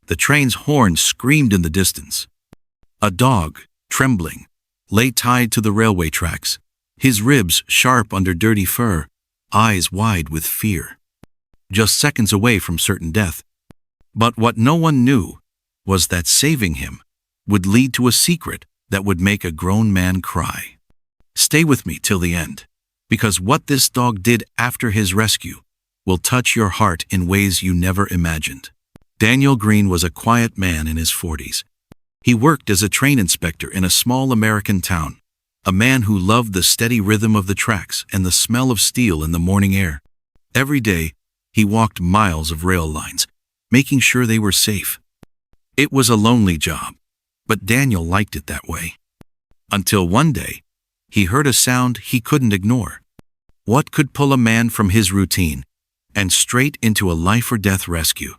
The train's horn screamed in the distance. A dog, trembling, lay tied to the railway tracks, his ribs sharp under dirty fur, eyes wide with fear. Just seconds away from certain death. But what no one knew was that saving him would lead to a secret that would make a grown man cry. Stay with me till the end, because what this dog did after his rescue will touch your heart in ways you never imagined. Daniel Green was a quiet man in his 40s. He worked as a train inspector in a small American town, a man who loved the steady rhythm of the tracks and the smell of steel in the morning air. Every day, he walked miles of rail lines, making sure they were safe. It was a lonely job, but Daniel liked it that way. Until one day, he heard a sound he couldn't ignore. What could pull a man from his routine and straight into a life-or-death rescue?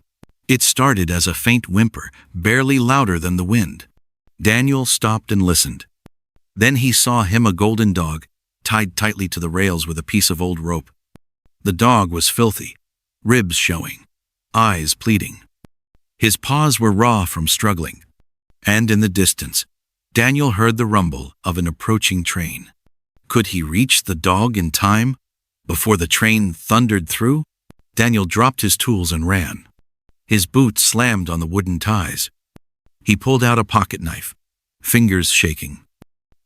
It started as a faint whimper, barely louder than the wind. Daniel stopped and listened. Then he saw him a golden dog, tied tightly to the rails with a piece of old rope. The dog was filthy, ribs showing, eyes pleading. His paws were raw from struggling. And in the distance, Daniel heard the rumble of an approaching train. Could he reach the dog in time before the train thundered through? Daniel dropped his tools and ran. His boots slammed on the wooden ties. He pulled out a pocket knife, fingers shaking.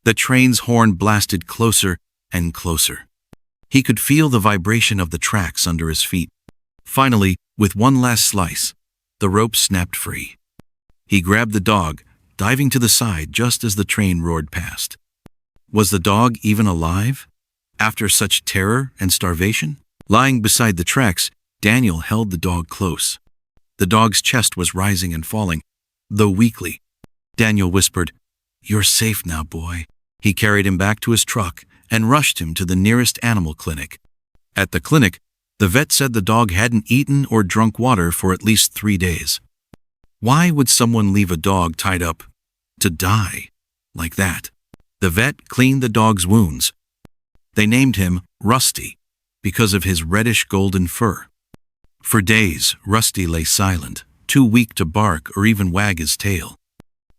The train's horn blasted closer and closer. He could feel the vibration of the tracks under his feet. Finally, with one last slice, the rope snapped free. He grabbed the dog, diving to the side just as the train roared past. Was the dog even alive? After such terror and starvation? Lying beside the tracks, Daniel held the dog close. The dog's chest was rising and falling, though weakly. Daniel whispered, "You're safe now, boy." He carried him back to his truck and rushed him to the nearest animal clinic. At the clinic, the vet said the dog hadn't eaten or drunk water for at least 3 days. Why would someone leave a dog tied up to die like that? The vet cleaned the dog's wounds. They named him Rusty because of his reddish-golden fur. For days, Rusty lay silent, too weak to bark or even wag his tail.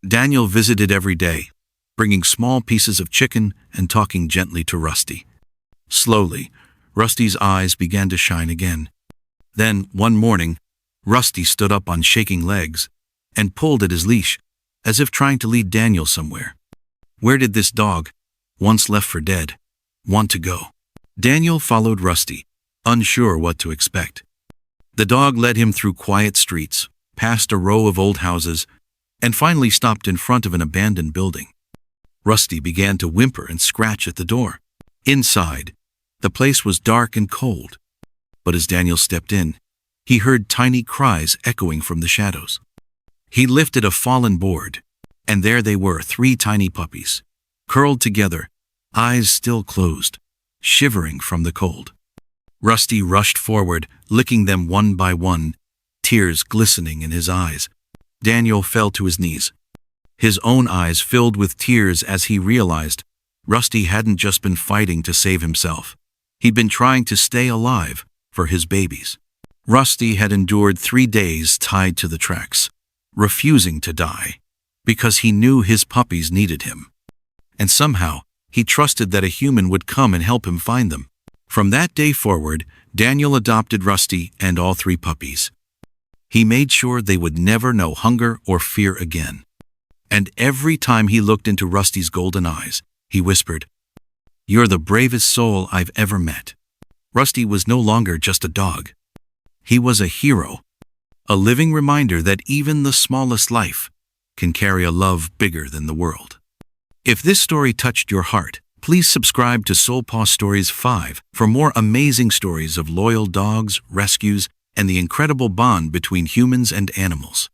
Daniel visited every day, bringing small pieces of chicken and talking gently to Rusty. Slowly, Rusty's eyes began to shine again. Then, one morning, Rusty stood up on shaking legs and pulled at his leash, as if trying to lead Daniel somewhere. Where did this dog, once left for dead, want to go? Daniel followed Rusty, unsure what to expect. The dog led him through quiet streets, past a row of old houses, and finally stopped in front of an abandoned building. Rusty began to whimper and scratch at the door. Inside, the place was dark and cold. But as Daniel stepped in, he heard tiny cries echoing from the shadows. He lifted a fallen board, and there they were, 3 tiny puppies, curled together, eyes still closed, shivering from the cold. Rusty rushed forward, licking them one by one, tears glistening in his eyes. Daniel fell to his knees. His own eyes filled with tears as he realized Rusty hadn't just been fighting to save himself. He'd been trying to stay alive for his babies. Rusty had endured 3 days tied to the tracks, refusing to die, because he knew his puppies needed him. And somehow, he trusted that a human would come and help him find them. From that day forward, Daniel adopted Rusty and all 3 puppies. He made sure they would never know hunger or fear again. And every time he looked into Rusty's golden eyes, he whispered, "You're the bravest soul I've ever met." Rusty was no longer just a dog. He was a hero, a living reminder that even the smallest life can carry a love bigger than the world. If this story touched your heart, please subscribe to Soul Paw Stories 5 for more amazing stories of loyal dogs, rescues, and the incredible bond between humans and animals.